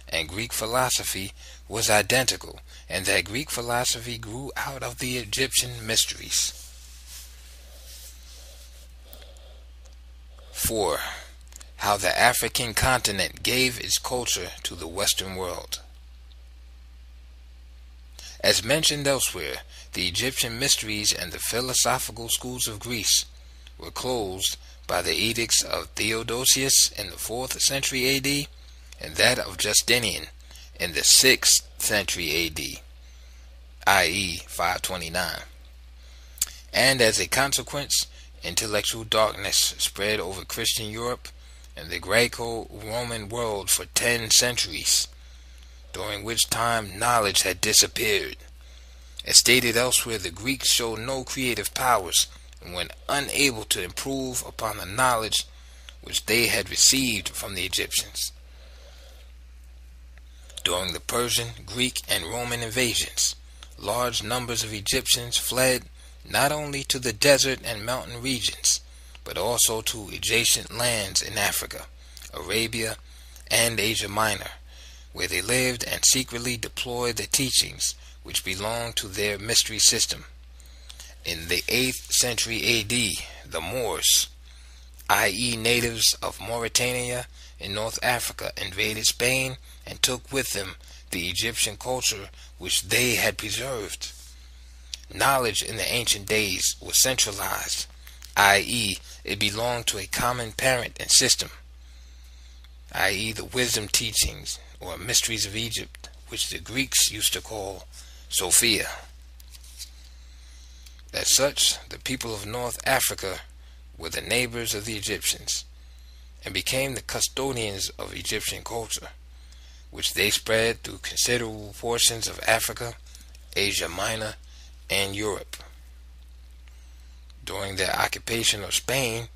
and Greek philosophy was identical, and that Greek philosophy grew out of the Egyptian mysteries. 4. How the African continent gave its culture to the Western world. As mentioned elsewhere, the Egyptian mysteries and the philosophical schools of Greece were closed by the edicts of Theodosius in the 4th century AD and that of Justinian in the 6th century AD, i.e. 529. And as a consequence, intellectual darkness spread over Christian Europe and the Greco-Roman world for 10 centuries, during which time knowledge had disappeared. As stated elsewhere, the Greeks showed no creative powers and were unable to improve upon the knowledge which they had received from the Egyptians. During the Persian, Greek, and Roman invasions, large numbers of Egyptians fled not only to the desert and mountain regions, but also to adjacent lands in Africa, Arabia, and Asia Minor, where they lived and secretly deployed the teachings which belonged to their mystery system. In the 8th century AD, the Moors, i.e. natives of Mauritania in North Africa, invaded Spain and took with them the Egyptian culture which they had preserved. Knowledge in the ancient days was centralized, i.e. it belonged to a common parent and system, i.e. the wisdom teachings or mysteries of Egypt, which the Greeks used to call Sophia. As such, the people of North Africa were the neighbors of the Egyptians and became the custodians of Egyptian culture, which they spread through considerable portions of Africa, Asia Minor, and Europe. During their occupation of Spain,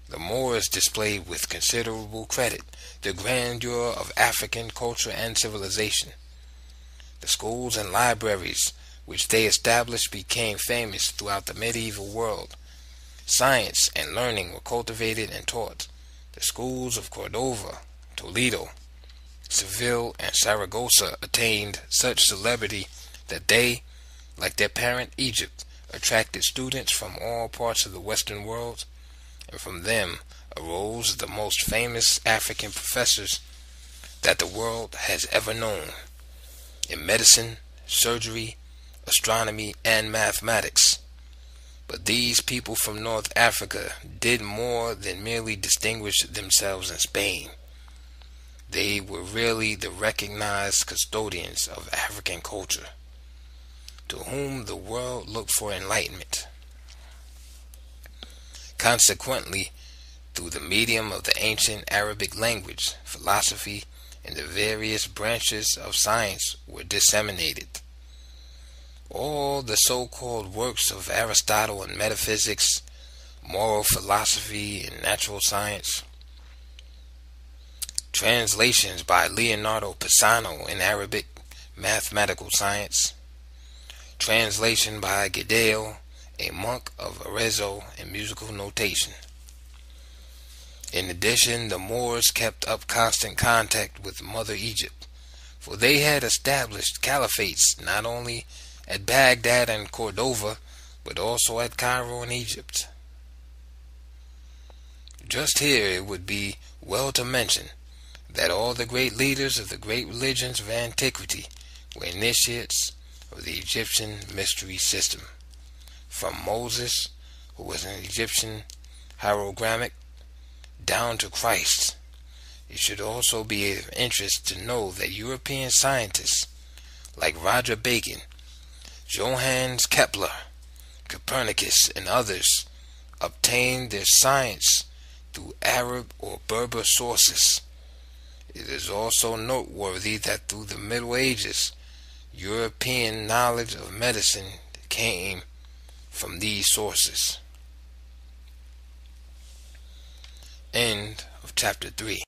the Moors displayed with considerable credit the grandeur of African culture and civilization. The schools and libraries which they established became famous throughout the medieval world. Science and learning were cultivated and taught. The schools of Cordova, Toledo, Seville, and Saragossa attained such celebrity that they, like their parent Egypt, attracted students from all parts of the Western world, and from them arose the most famous African professors that the world has ever known in medicine, surgery, astronomy, and mathematics. But these people from North Africa did more than merely distinguish themselves in Spain. They were really the recognized custodians of African culture, to whom the world looked for enlightenment. Consequently, through the medium of the ancient Arabic language, philosophy, and the various branches of science were disseminated. All the so-called works of Aristotle in metaphysics, moral philosophy, and natural science, translations by Leonardo Pisano in Arabic, mathematical science, translation by Gedeo, a monk of Arezzo, in musical notation. In addition, the Moors kept up constant contact with Mother Egypt, for they had established caliphates not only at Baghdad and Cordova, but also at Cairo in Egypt. Just here it would be well to mention that all the great leaders of the great religions of antiquity were initiates of the Egyptian mystery system, from Moses, who was an Egyptian hieroglyphic, down to Christ. It should also be of interest to know that European scientists like Roger Bacon, Johannes Kepler, Copernicus, and others obtained their science through Arab or Berber sources. It is also noteworthy that through the Middle Ages, European knowledge of medicine came from these sources. End of chapter 3.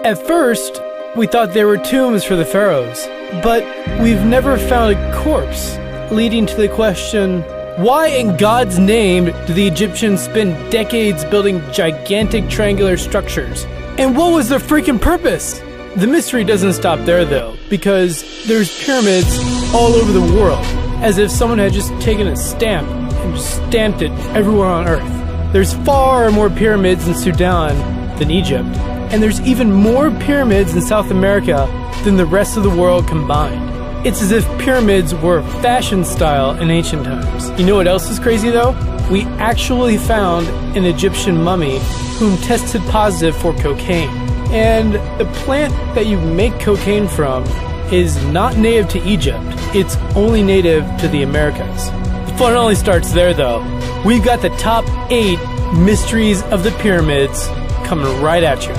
At first, we thought there were tombs for the pharaohs, but we've never found a corpse, leading to the question, why in God's name do the Egyptians spend decades building gigantic triangular structures? And what was their freaking purpose? The mystery doesn't stop there though, because there's pyramids all over the world, as if someone had just taken a stamp and just stamped it everywhere on Earth. There's far more pyramids in Sudan than Egypt, and there's even more pyramids in South America than the rest of the world combined. It's as if pyramids were a fashion style in ancient times. You know what else is crazy though? We actually found an Egyptian mummy whom tested positive for cocaine. And the plant that you make cocaine from is not native to Egypt. It's only native to the Americas. The fun only starts there though. We've got the top 8 mysteries of the pyramids coming right at you.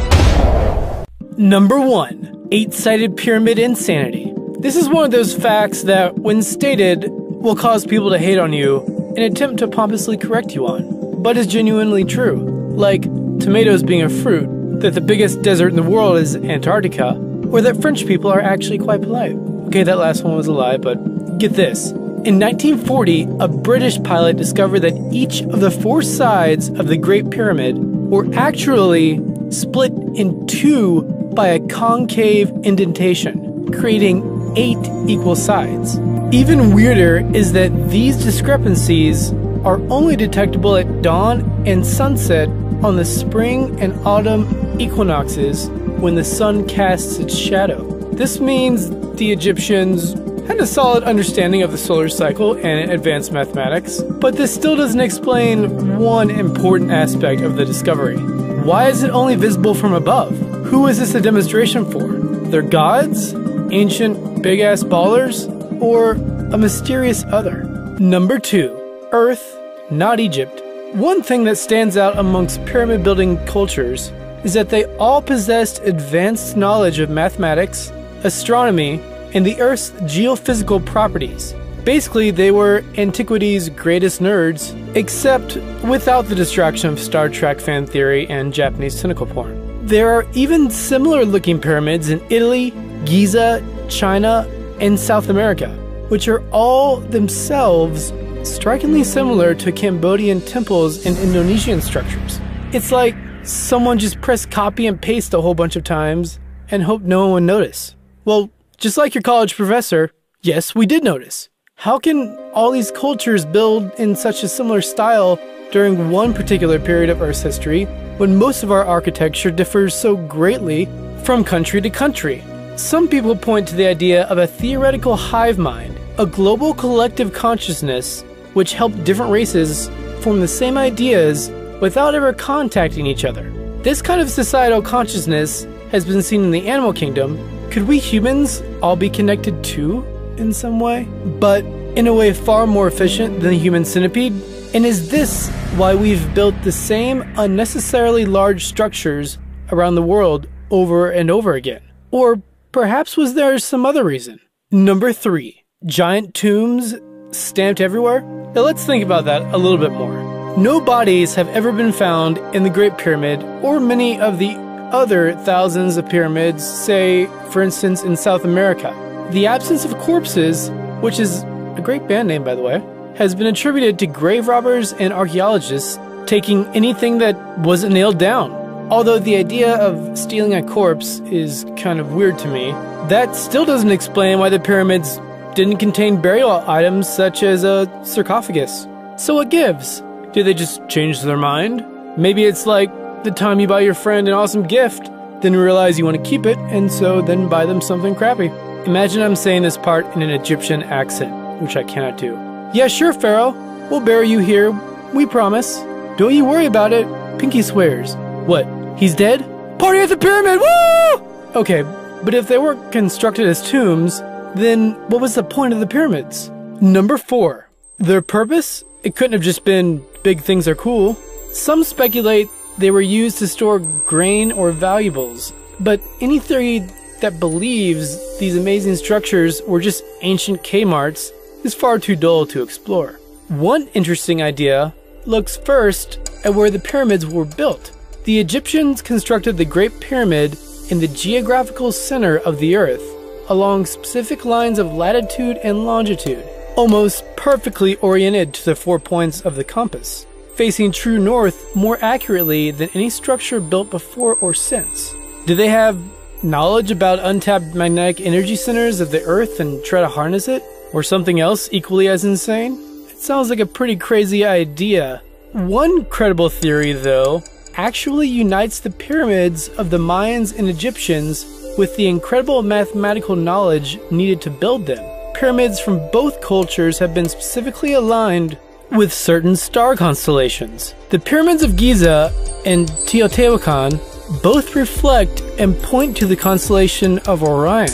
Number 1. 8-sided pyramid insanity. This is one of those facts that, when stated, will cause people to hate on you and attempt to pompously correct you on, but is genuinely true. Like tomatoes being a fruit, that the biggest desert in the world is Antarctica, or that French people are actually quite polite. Okay, that last one was a lie, but get this. In 1940, a British pilot discovered that each of the 4 sides of the Great Pyramid were actually split in 2 by a concave indentation, creating 8 equal sides. Even weirder is that these discrepancies are only detectable at dawn and sunset on the spring and autumn equinoxes when the sun casts its shadow. This means the Egyptians had a solid understanding of the solar cycle and advanced mathematics, but this still doesn't explain one important aspect of the discovery. Why is it only visible from above? Who is this a demonstration for? Their gods? Ancient big-ass ballers? Or a mysterious other? Number 2. Earth, not Egypt. One thing that stands out amongst pyramid-building cultures is that they all possessed advanced knowledge of mathematics, astronomy, and the Earth's geophysical properties. Basically, they were antiquity's greatest nerds, except without the distraction of Star Trek fan theory and Japanese tentacle porn. There are even similar-looking pyramids in Italy, Giza, China, and South America, which are all themselves strikingly similar to Cambodian temples and Indonesian structures. It's like someone just pressed copy and paste a whole bunch of times and hoped no one would notice. Well, just like your college professor, yes, we did notice. How can all these cultures build in such a similar style during one particular period of Earth's history when most of our architecture differs so greatly from country to country? Some people point to the idea of a theoretical hive mind, a global collective consciousness which helped different races form the same ideas without ever contacting each other. This kind of societal consciousness has been seen in the animal kingdom. Could we humans all be connected too, in some way? But in a way far more efficient than the human centipede? And is this why we've built the same unnecessarily large structures around the world over and over again? Or perhaps was there some other reason? Number 3. Giant tombs stamped everywhere? Now let's think about that a little bit more. No bodies have ever been found in the Great Pyramid or many of the other thousands of pyramids, say, for instance, in South America. The absence of corpses, which is a great band name by the way, has been attributed to grave robbers and archaeologists taking anything that wasn't nailed down. Although the idea of stealing a corpse is kind of weird to me, that still doesn't explain why the pyramids didn't contain burial items such as a sarcophagus. So what gives? Did they just change their mind? Maybe it's like the time you buy your friend an awesome gift, then realize you want to keep it, and so then buy them something crappy. Imagine I'm saying this part in an Egyptian accent, which I cannot do. Yeah, sure, Pharaoh. We'll bury you here. We promise. Don't you worry about it. Pinky swears. What? He's dead? Party at the pyramid! Woo! Okay, but if they weren't constructed as tombs, then what was the point of the pyramids? Number 4. Their purpose? It couldn't have just been big things are cool. Some speculate they were used to store grain or valuables, but any theory that believes these amazing structures were just ancient Kmarts is far too dull to explore. One interesting idea looks first at where the pyramids were built. The Egyptians constructed the Great Pyramid in the geographical center of the Earth, along specific lines of latitude and longitude, almost perfectly oriented to the 4 points of the compass, facing true north more accurately than any structure built before or since. Do they have Knowledge about untapped magnetic energy centers of the Earth and try to harness it? Or something else equally as insane? It sounds like a pretty crazy idea. One credible theory, though, actually unites the pyramids of the Mayans and Egyptians with the incredible mathematical knowledge needed to build them. Pyramids from both cultures have been specifically aligned with certain star constellations. The pyramids of Giza and Teotihuacan both reflect and point to the constellation of Orion.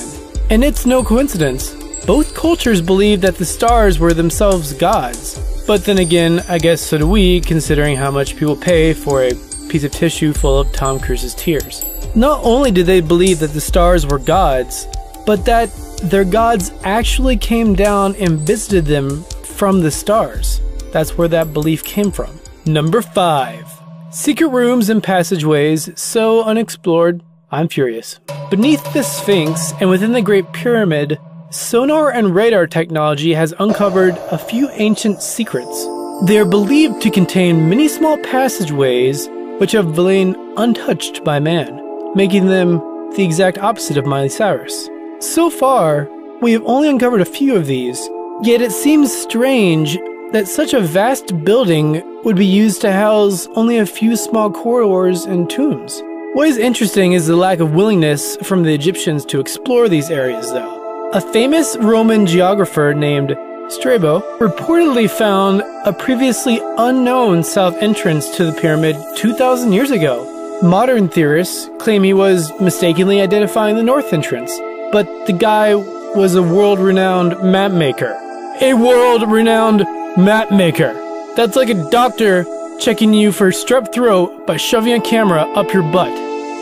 And it's no coincidence. Both cultures believe that the stars were themselves gods. But then again, I guess so do we, considering how much people pay for a piece of tissue full of Tom Cruise's tears. Not only did they believe that the stars were gods, but that their gods actually came down and visited them from the stars. That's where that belief came from. Number 5. Secret rooms and passageways so unexplored, I'm furious. Beneath the Sphinx and within the Great Pyramid, sonar and radar technology has uncovered a few ancient secrets. They are believed to contain many small passageways which have lain untouched by man, making them the exact opposite of Miley Cyrus. So far, we have only uncovered a few of these, yet it seems strange that such a vast building would be used to house only a few small corridors and tombs. What is interesting is the lack of willingness from the Egyptians to explore these areas, though. A famous Roman geographer named Strabo reportedly found a previously unknown south entrance to the pyramid 2,000 years ago. Modern theorists claim he was mistakenly identifying the north entrance, but the guy was a world-renowned map maker. A world-renowned map maker. That's like a doctor checking you for strep throat by shoving a camera up your butt.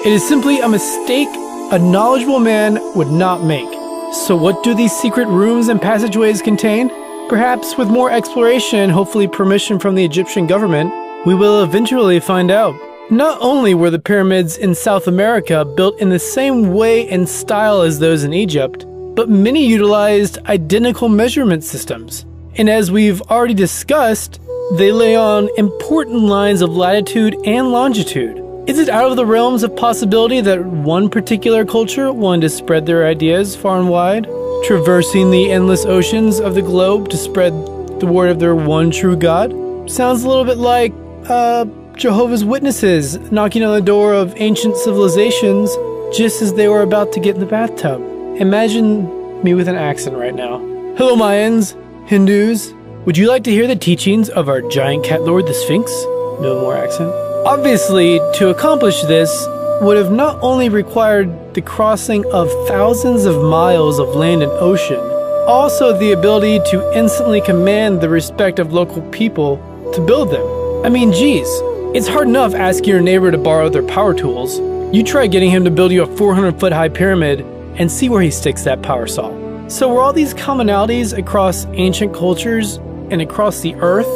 It is simply a mistake a knowledgeable man would not make. So what do these secret rooms and passageways contain? Perhaps with more exploration and hopefully permission from the Egyptian government, we will eventually find out. Not only were the pyramids in South America built in the same way and style as those in Egypt, but many utilized identical measurement systems. And as we've already discussed, they lay on important lines of latitude and longitude. Is it out of the realms of possibility that one particular culture wanted to spread their ideas far and wide, traversing the endless oceans of the globe to spread the word of their one true God? Sounds a little bit like, Jehovah's Witnesses knocking on the door of ancient civilizations just as they were about to get in the bathtub. Imagine me with an accent right now. Hello Mayans, Hindus, would you like to hear the teachings of our giant cat lord the Sphinx? No more accent. Obviously, to accomplish this would have not only required the crossing of thousands of miles of land and ocean, also the ability to instantly command the respect of local people to build them. I mean, geez, it's hard enough asking your neighbor to borrow their power tools. You try getting him to build you a 400-foot high pyramid and see where he sticks that power saw. So were all these commonalities across ancient cultures and across the earth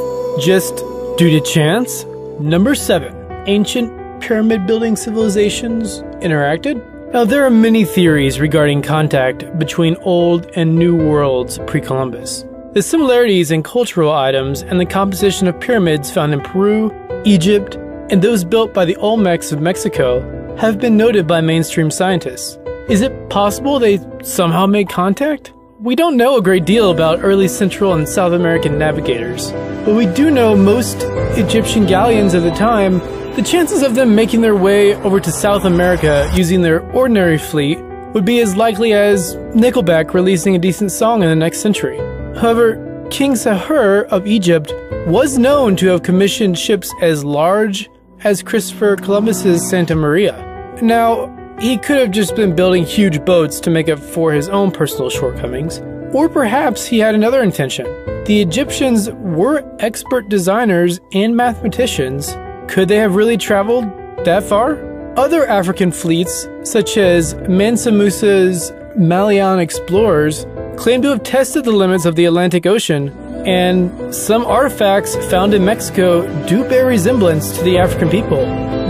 just due to chance? Number 7. Ancient pyramid building civilizations interacted? Now there are many theories regarding contact between old and new worlds pre-Columbus. The similarities in cultural items and the composition of pyramids found in Peru, Egypt, and those built by the Olmecs of Mexico have been noted by mainstream scientists. Is it possible they somehow made contact? We don't know a great deal about early Central and South American navigators, but we do know most Egyptian galleons of the time. The chances of them making their way over to South America using their ordinary fleet would be as likely as Nickelback releasing a decent song in the next century. However, King Sahur of Egypt was known to have commissioned ships as large as Christopher Columbus's Santa Maria. Now, he could have just been building huge boats to make up for his own personal shortcomings, or perhaps he had another intention. The Egyptians were expert designers and mathematicians. Could they have really traveled that far? Other African fleets, such as Mansa Musa's Malian explorers, claim to have tested the limits of the Atlantic Ocean, and some artifacts found in Mexico do bear resemblance to the African people.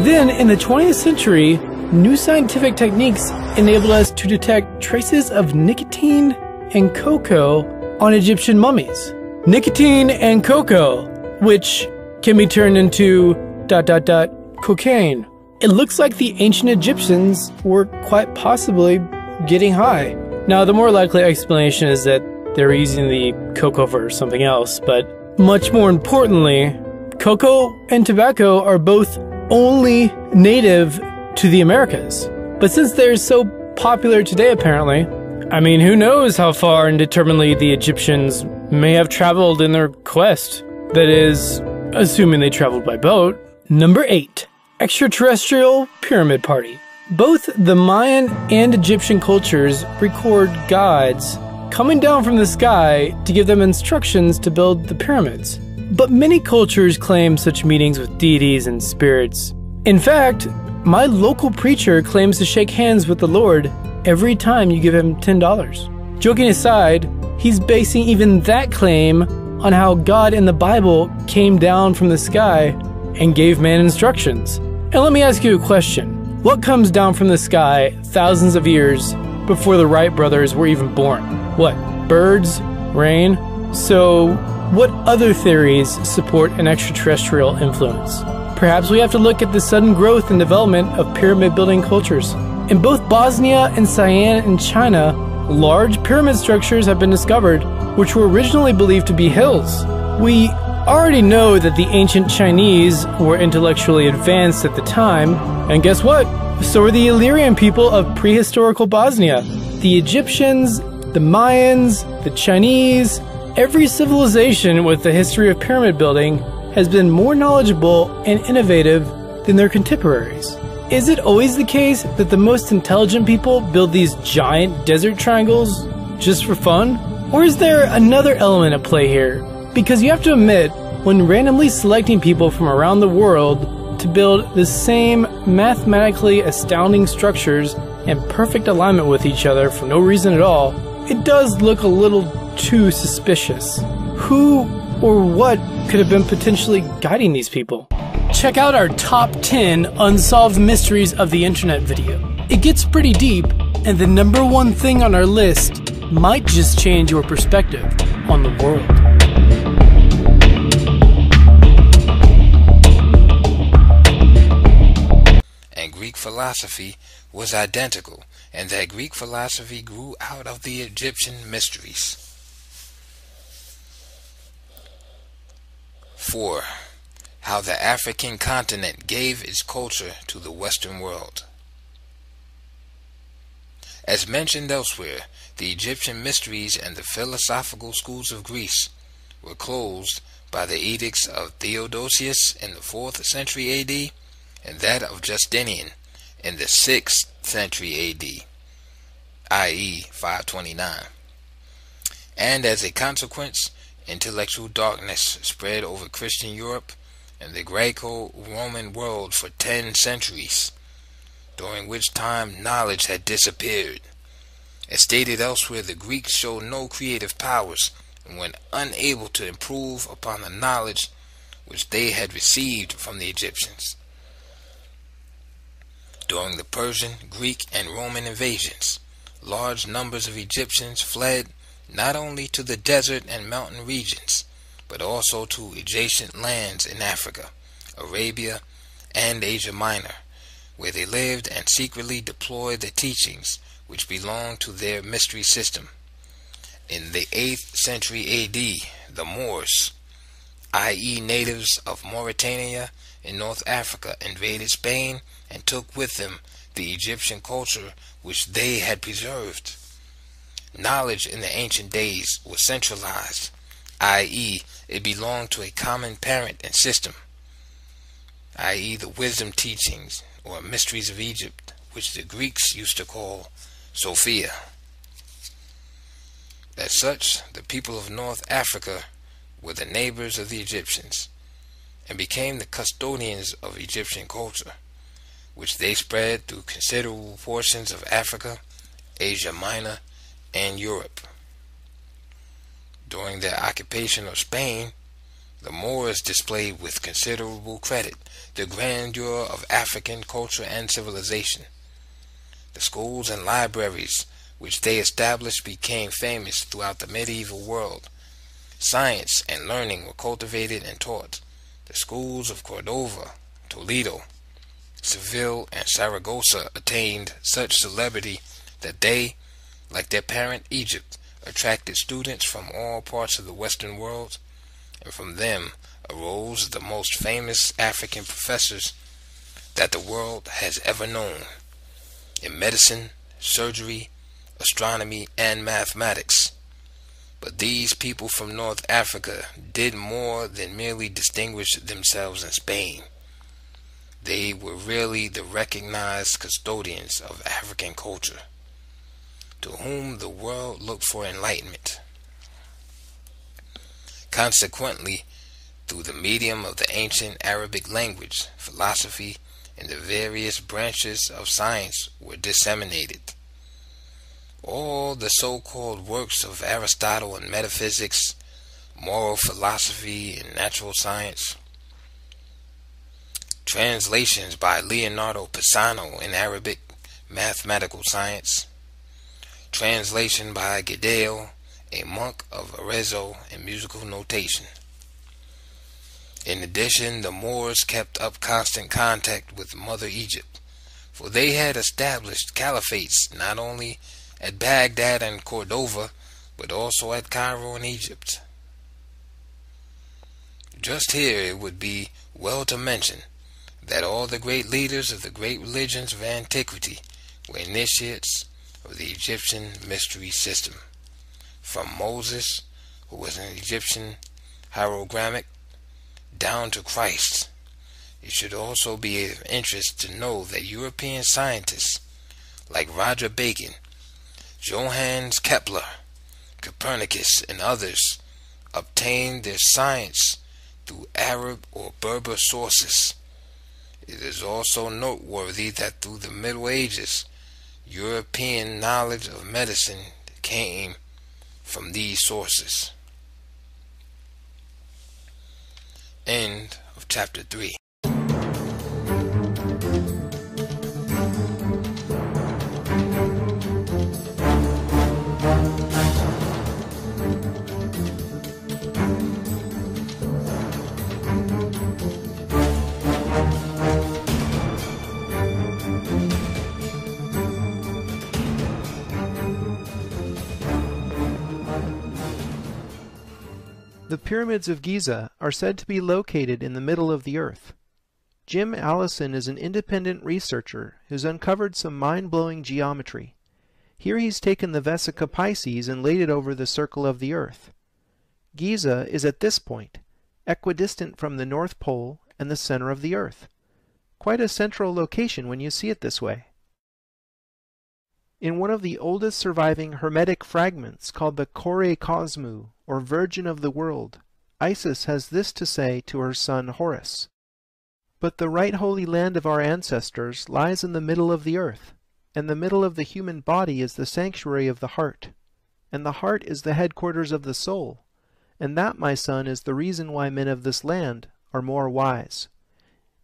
Then, in the 20th century, new scientific techniques enabled us to detect traces of nicotine and cocoa on Egyptian mummies. Nicotine and cocoa, which can be turned into ... cocaine. it looks like the ancient Egyptians were quite possibly getting high. Now, the more likely explanation is that they were using the cocoa for something else, but much more importantly, cocoa and tobacco are both only native to the Americas. But since they're so popular today, apparently, I mean, who knows how far indeterminately the Egyptians may have traveled in their quest. That is, assuming they traveled by boat. Number 8. Extraterrestrial Pyramid Party. Both the Mayan and Egyptian cultures record gods coming down from the sky to give them instructions to build the pyramids. But many cultures claim such meetings with deities and spirits. In fact, my local preacher claims to shake hands with the Lord every time you give him $10. Joking aside, he's basing even that claim on how God in the Bible came down from the sky and gave man instructions. And let me ask you a question. What comes down from the sky thousands of years before the Wright brothers were even born? What? Birds? Rain? So, what other theories support an extraterrestrial influence? Perhaps we have to look at the sudden growth and development of pyramid-building cultures. In both Bosnia and Siam in China, large pyramid structures have been discovered, which were originally believed to be hills. We already know that the ancient Chinese were intellectually advanced at the time, and guess what? So were the Illyrian people of prehistorical Bosnia. The Egyptians, the Mayans, the Chinese, every civilization with a history of pyramid building has been more knowledgeable and innovative than their contemporaries. Is it always the case that the most intelligent people build these giant desert triangles just for fun? Or is there another element at play here? Because you have to admit, when randomly selecting people from around the world to build the same mathematically astounding structures in perfect alignment with each other for no reason at all, it does look a little too suspicious. Who or what could have been potentially guiding these people? Check out our top 10 unsolved mysteries of the internet video. It gets pretty deep, and the number one thing on our list might just change your perspective on the world. And Greek philosophy was identical, and that Greek philosophy grew out of the Egyptian mysteries. 4. How the African continent gave its culture to the Western world. As mentioned elsewhere, the Egyptian mysteries and the philosophical schools of Greece were closed by the edicts of Theodosius in the 4th century AD and that of Justinian in the 6th century AD, i.e. 529. And as a consequence, intellectual darkness spread over Christian Europe and the Greco-Roman world for 10 centuries, during which time knowledge had disappeared. As stated elsewhere, the Greeks showed no creative powers and were unable to improve upon the knowledge which they had received from the Egyptians. During the Persian, Greek, and Roman invasions, large numbers of Egyptians fled not only to the desert and mountain regions, but also to adjacent lands in Africa, Arabia, and Asia Minor, where they lived and secretly deployed the teachings which belonged to their mystery system. In the 8th century AD, the Moors, i.e. natives of Mauritania in North Africa, invaded Spain and took with them the Egyptian culture which they had preserved. Knowledge in the ancient days was centralized, i.e. it belonged to a common parent and system, i.e. the wisdom teachings or mysteries of Egypt, which the Greeks used to call Sophia. As such, the people of North Africa were the neighbors of the Egyptians and became the custodians of Egyptian culture, which they spread through considerable portions of Africa, Asia Minor, and Europe. During their occupation of Spain, the Moors displayed with considerable credit the grandeur of African culture and civilization. The schools and libraries which they established became famous throughout the medieval world. Science and learning were cultivated and taught. The schools of Cordova, Toledo, Seville and Saragossa attained such celebrity that they, like their parent Egypt, attracted students from all parts of the Western world, and from them arose the most famous African professors that the world has ever known in medicine, surgery, astronomy, and mathematics. But these people from North Africa did more than merely distinguish themselves in Spain. They were really the recognized custodians of African culture, to whom the world looked for enlightenment. Consequently, through the medium of the ancient Arabic language, philosophy, and the various branches of science were disseminated. All the so-called works of Aristotle in metaphysics, moral philosophy, and natural science, translations by Leonardo Pisano in Arabic mathematical science, translation by Gedale, a monk of Arezzo, in musical notation. In addition, the Moors kept up constant contact with Mother Egypt, for they had established caliphates not only at Baghdad and Cordova, but also at Cairo in Egypt. Just here it would be well to mention that all the great leaders of the great religions of antiquity were initiates of the Egyptian mystery system, from Moses, who was an Egyptian hieroglyphic, down to Christ. It should also be of interest to know that European scientists like Roger Bacon, Johannes Kepler, Copernicus, and others obtained their science through Arab or Berber sources. It is also noteworthy that through the Middle Ages, European knowledge of medicine came from these sources. End of chapter 3. The pyramids of Giza are said to be located in the middle of the earth. Jim Allison is an independent researcher who's uncovered some mind-blowing geometry. Here he's taken the Vesica Pisces and laid it over the circle of the earth. Giza is at this point, equidistant from the North Pole and the center of the earth. Quite a central location when you see it this way. In one of the oldest surviving Hermetic fragments called the Macrocosm, or Virgin of the World, Isis has this to say to her son Horus. But the right holy land of our ancestors lies in the middle of the earth, and the middle of the human body is the sanctuary of the heart, and the heart is the headquarters of the soul, and that, my son, is the reason why men of this land are more wise.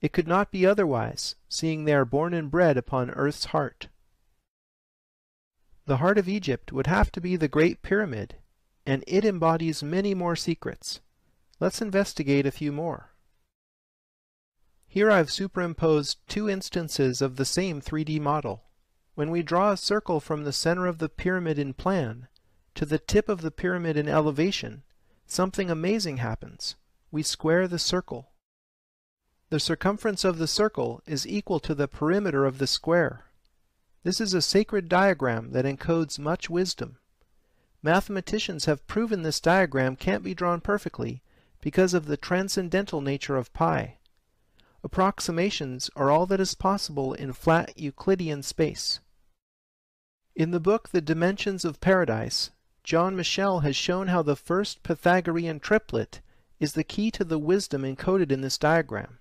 It could not be otherwise, seeing they are born and bred upon earth's heart. The heart of Egypt would have to be the Great Pyramid, and it embodies many more secrets. Let's investigate a few more. Here I've superimposed two instances of the same 3D model. When we draw a circle from the center of the pyramid in plan to the tip of the pyramid in elevation, something amazing happens. We square the circle. The circumference of the circle is equal to the perimeter of the square. This is a sacred diagram that encodes much wisdom. Mathematicians have proven this diagram can't be drawn perfectly because of the transcendental nature of pi. Approximations are all that is possible in flat Euclidean space. In the book The Dimensions of Paradise, John Michel has shown how the first Pythagorean triplet is the key to the wisdom encoded in this diagram.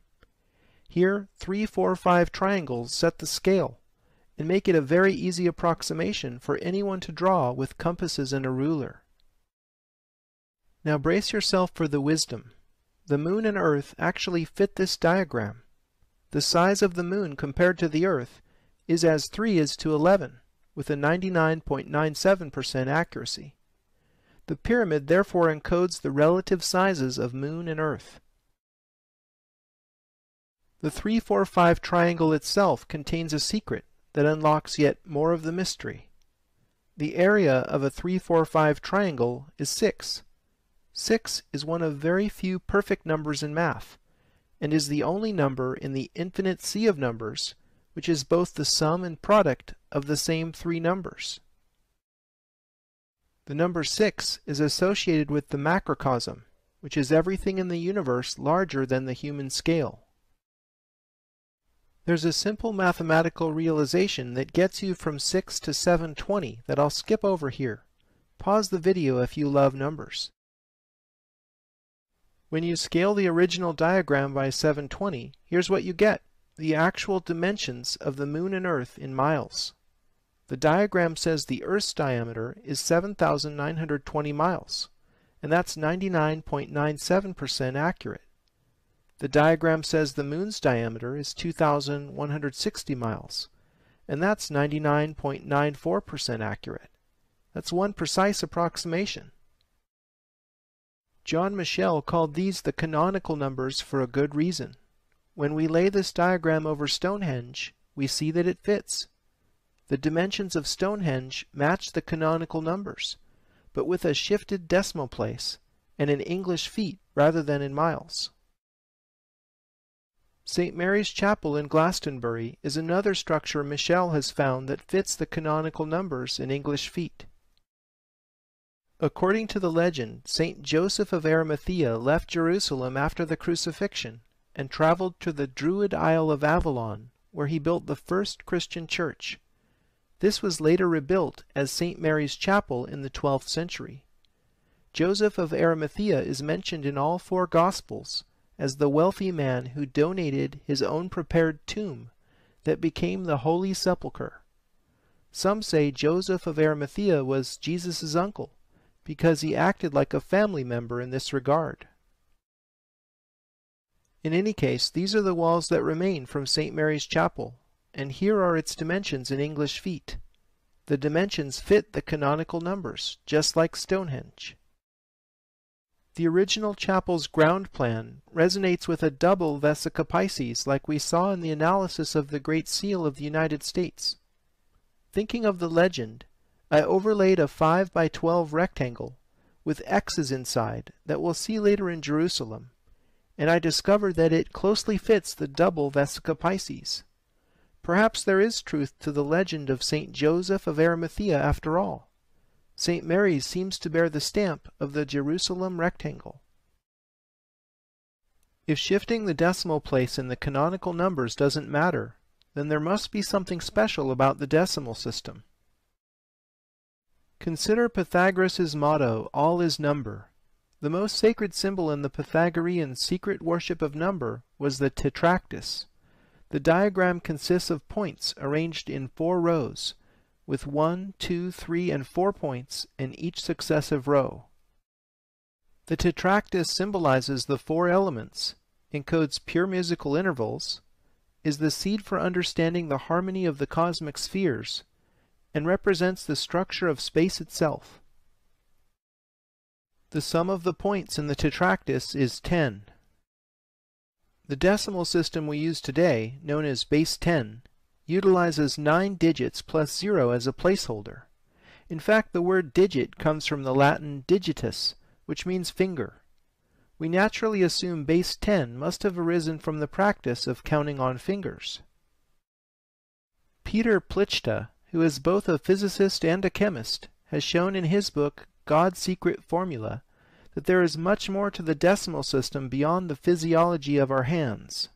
Here, 3, 4, 5 triangles set the scale and make it a very easy approximation for anyone to draw with compasses and a ruler. Now brace yourself for the wisdom. The moon and earth actually fit this diagram. The size of the moon compared to the earth is as 3 is to 11, with a 99.97% accuracy. The pyramid therefore encodes the relative sizes of moon and earth. The 3-4-5 triangle itself contains a secret that unlocks yet more of the mystery. The area of a 3-4-5 triangle is 6. 6 is one of very few perfect numbers in math, and is the only number in the infinite sea of numbers which is both the sum and product of the same three numbers. The number 6 is associated with the macrocosm, which is everything in the universe larger than the human scale. There's a simple mathematical realization that gets you from 6 to 720 that I'll skip over here. Pause the video if you love numbers. When you scale the original diagram by 720, here's what you get: the actual dimensions of the Moon and Earth in miles. The diagram says the Earth's diameter is 7,920 miles, and that's 99.97% accurate. The diagram says the Moon's diameter is 2,160 miles, and that's 99.94% accurate. That's one precise approximation. John Michel called these the canonical numbers for a good reason. When we lay this diagram over Stonehenge, we see that it fits. The dimensions of Stonehenge match the canonical numbers, but with a shifted decimal place and in English feet rather than in miles. St. Mary's Chapel in Glastonbury is another structure Michel has found that fits the canonical numbers in English feet. According to the legend, St. Joseph of Arimathea left Jerusalem after the crucifixion and traveled to the Druid Isle of Avalon, where he built the first Christian church. This was later rebuilt as St. Mary's Chapel in the 12th century. Joseph of Arimathea is mentioned in all four Gospels as the wealthy man who donated his own prepared tomb that became the Holy Sepulchre. Some say Joseph of Arimathea was Jesus' uncle, because he acted like a family member in this regard. In any case, these are the walls that remain from St. Mary's Chapel, and here are its dimensions in English feet. The dimensions fit the canonical numbers, just like Stonehenge. The original chapel's ground plan resonates with a double Vesica Pisces like we saw in the analysis of the Great Seal of the United States. Thinking of the legend, I overlaid a 5 by 12 rectangle with X's inside that we'll see later in Jerusalem, and I discovered that it closely fits the double Vesica Pisces. Perhaps there is truth to the legend of St. Joseph of Arimathea after all. St. Mary's seems to bear the stamp of the Jerusalem rectangle. If shifting the decimal place in the canonical numbers doesn't matter, then there must be something special about the decimal system. Consider Pythagoras' motto, "All is number." The most sacred symbol in the Pythagorean secret worship of number was the tetractys. The diagram consists of points arranged in 4 rows, with 1, 2, 3, and 4 points in each successive row. The tetractys symbolizes the 4 elements, encodes pure musical intervals, is the seed for understanding the harmony of the cosmic spheres, and represents the structure of space itself. The sum of the points in the tetractys is 10. The decimal system we use today, known as base 10, utilizes 9 digits plus 0 as a placeholder. In fact, the word digit comes from the Latin digitus, which means finger. We naturally assume base 10 must have arisen from the practice of counting on fingers. Peter Plichta, who is both a physicist and a chemist, has shown in his book God's Secret Formula that there is much more to the decimal system beyond the physiology of our hands.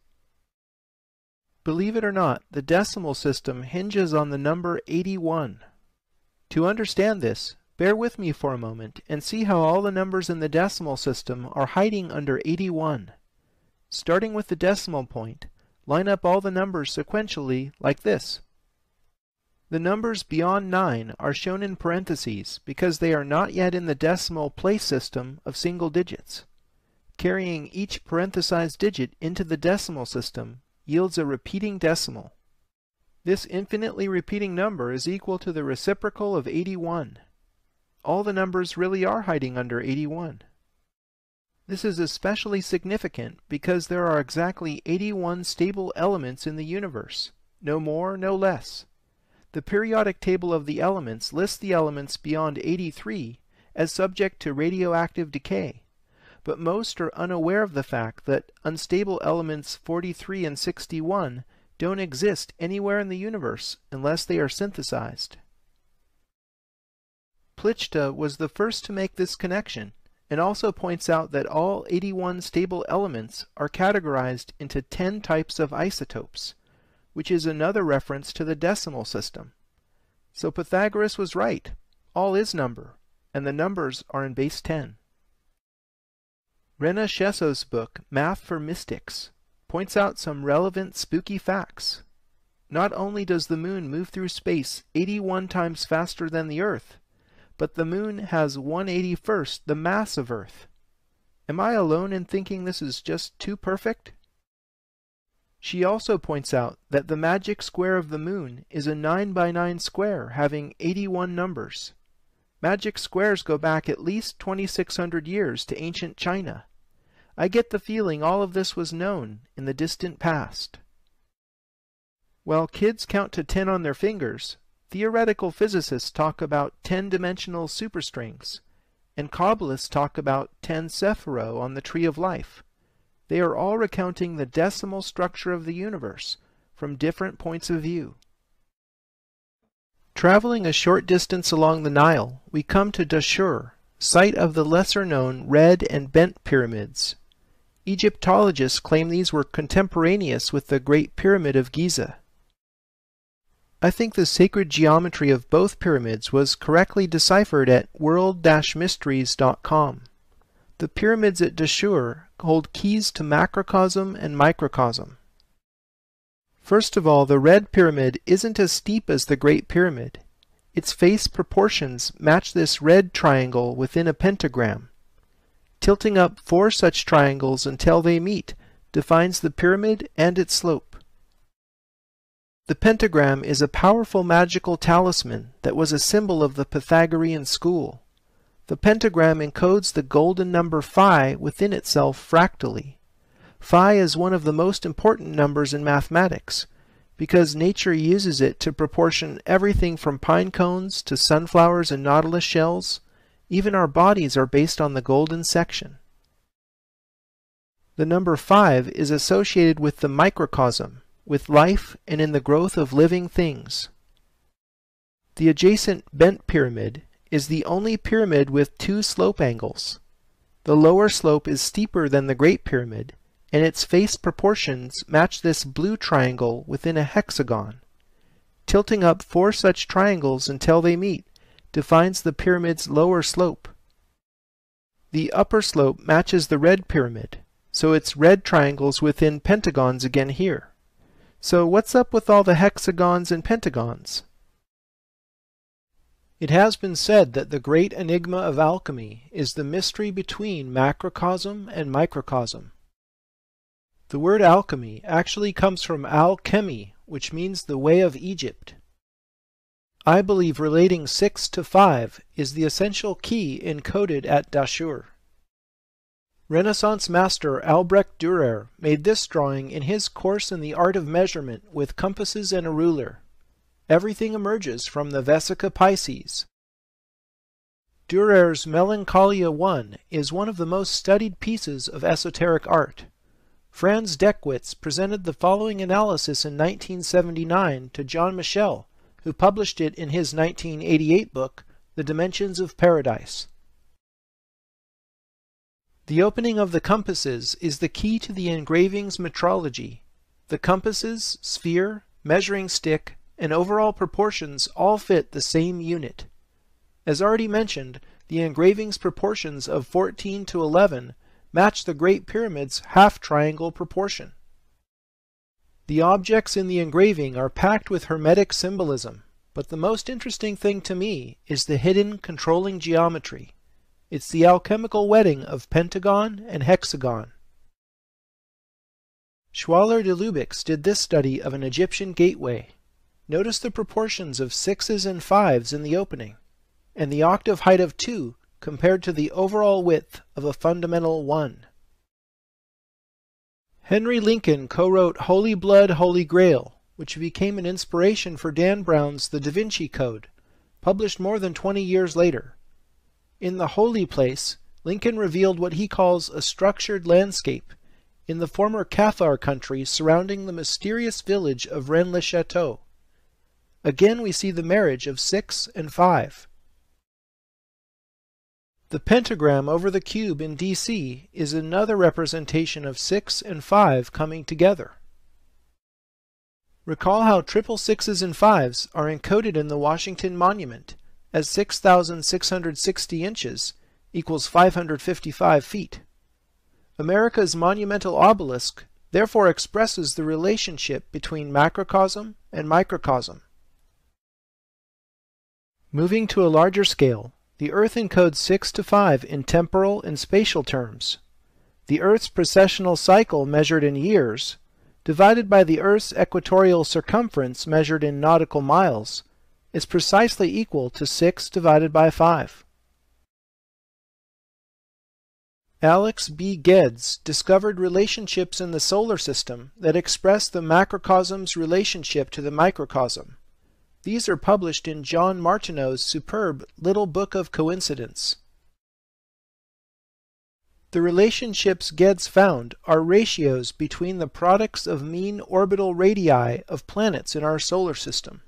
Believe it or not, the decimal system hinges on the number 81. To understand this, bear with me for a moment and see how all the numbers in the decimal system are hiding under 81. Starting with the decimal point, line up all the numbers sequentially like this. The numbers beyond 9 are shown in parentheses because they are not yet in the decimal place system of single digits. Carrying each parenthesized digit into the decimal system yields a repeating decimal. This infinitely repeating number is equal to the reciprocal of 81. All the numbers really are hiding under 81. This is especially significant because there are exactly 81 stable elements in the universe, no more, no less. The periodic table of the elements lists the elements beyond 83 as subject to radioactive decay, but most are unaware of the fact that unstable elements 43 and 61 don't exist anywhere in the universe unless they are synthesized. Plichta was the first to make this connection, and also points out that all 81 stable elements are categorized into 10 types of isotopes, which is another reference to the decimal system. So Pythagoras was right. All is number, and the numbers are in base 10. Rena Shesso's book, Math for Mystics, points out some relevant spooky facts. Not only does the moon move through space 81 times faster than the Earth, but the moon has 1/81st the mass of Earth. Am I alone in thinking this is just too perfect? She also points out that the magic square of the moon is a 9 by 9 square having 81 numbers. Magic squares go back at least 2,600 years to ancient China. I get the feeling all of this was known in the distant past. While kids count to 10 on their fingers, theoretical physicists talk about 10-dimensional superstrings, and Kabbalists talk about 10 sephiro on the Tree of Life. They are all recounting the decimal structure of the universe from different points of view. Traveling a short distance along the Nile, we come to Dashur, site of the lesser-known red and bent pyramids. Egyptologists claim these were contemporaneous with the Great Pyramid of Giza. I think the sacred geometry of both pyramids was correctly deciphered at world-mysteries.com. The pyramids at Dashur hold keys to macrocosm and microcosm. First of all, the red pyramid isn't as steep as the Great Pyramid. Its face proportions match this red triangle within a pentagram. Tilting up 4 such triangles until they meet defines the pyramid and its slope. The pentagram is a powerful magical talisman that was a symbol of the Pythagorean school. The pentagram encodes the golden number phi within itself fractally. Phi is one of the most important numbers in mathematics, because nature uses it to proportion everything from pine cones to sunflowers and nautilus shells. Even our bodies are based on the golden section. The number 5 is associated with the microcosm, with life and in the growth of living things. The adjacent bent pyramid is the only pyramid with 2 slope angles. The lower slope is steeper than the Great Pyramid, and its face proportions match this blue triangle within a hexagon. Tilting up 4 such triangles until they meet defines the pyramid's lower slope. The upper slope matches the red pyramid, so it's red triangles within pentagons again here. So what's up with all the hexagons and pentagons? It has been said that the great enigma of alchemy is the mystery between macrocosm and microcosm. The word alchemy actually comes from al-chemi, which means the way of Egypt. I believe relating 6 to 5 is the essential key encoded at Dashur. Renaissance master Albrecht Dürer made this drawing in his course in the art of measurement with compasses and a ruler. Everything emerges from the Vesica Pisces. Dürer's Melancholia I is one of the most studied pieces of esoteric art. Franz Deckwitz presented the following analysis in 1979 to John Michel, who published it in his 1988 book, The Dimensions of Paradise. The opening of the compasses is the key to the engraving's metrology. The compasses, sphere, measuring stick, and overall proportions all fit the same unit. As already mentioned, the engraving's proportions of 14 to 11 match the Great Pyramid's half-triangle proportion. The objects in the engraving are packed with Hermetic symbolism, but the most interesting thing to me is the hidden controlling geometry. It's the alchemical wedding of pentagon and hexagon. Schwaller de Lubix did this study of an Egyptian gateway. Notice the proportions of 6s and 5s in the opening, and the octave height of 2 compared to the overall width of a fundamental 1. Henry Lincoln co-wrote Holy Blood, Holy Grail, which became an inspiration for Dan Brown's The Da Vinci Code, published more than 20 years later. In The Holy Place, Lincoln revealed what he calls a structured landscape in the former Cathar country surrounding the mysterious village of Rennes-le-Château. Again we see the marriage of 6 and 5. The pentagram over the cube in DC is another representation of 6 and 5 coming together. Recall how triple 6s and 5s are encoded in the Washington Monument as 6,660 inches equals 555 feet. America's monumental obelisk therefore expresses the relationship between macrocosm and microcosm. Moving to a larger scale, the Earth encodes 6 to 5 in temporal and spatial terms. The Earth's precessional cycle measured in years, divided by the Earth's equatorial circumference measured in nautical miles, is precisely equal to 6 divided by 5. Alex B. Geddes discovered relationships in the solar system that express the macrocosm's relationship to the microcosm. These are published in John Martineau's superb Little Book of Coincidence. The relationships Geddes found are ratios between the products of mean orbital radii of planets in our solar system.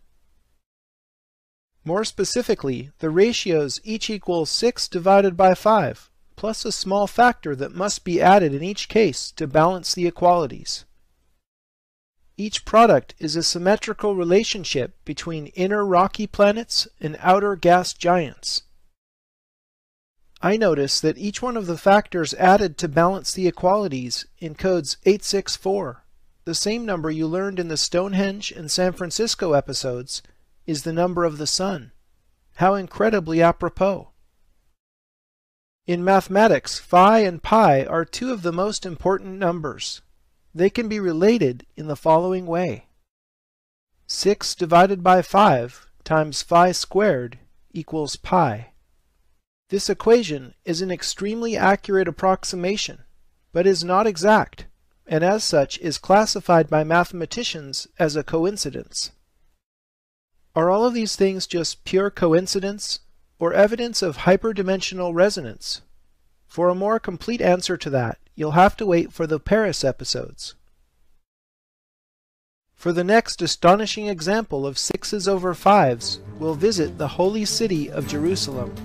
More specifically, the ratios each equal 6 divided by 5, plus a small factor that must be added in each case to balance the equalities. Each product is a symmetrical relationship between inner rocky planets and outer gas giants. I notice that each one of the factors added to balance the equalities encodes 864. The same number you learned in the Stonehenge and San Francisco episodes is the number of the sun. How incredibly apropos. In mathematics, phi and pi are two of the most important numbers. They can be related in the following way. 6 divided by 5 times phi squared equals pi. This equation is an extremely accurate approximation, but is not exact, and as such is classified by mathematicians as a coincidence. Are all of these things just pure coincidence, or evidence of hyperdimensional resonance? For a more complete answer to that, you'll have to wait for the Paris episodes. For the next astonishing example of 6s over 5s, we'll visit the Holy City of Jerusalem.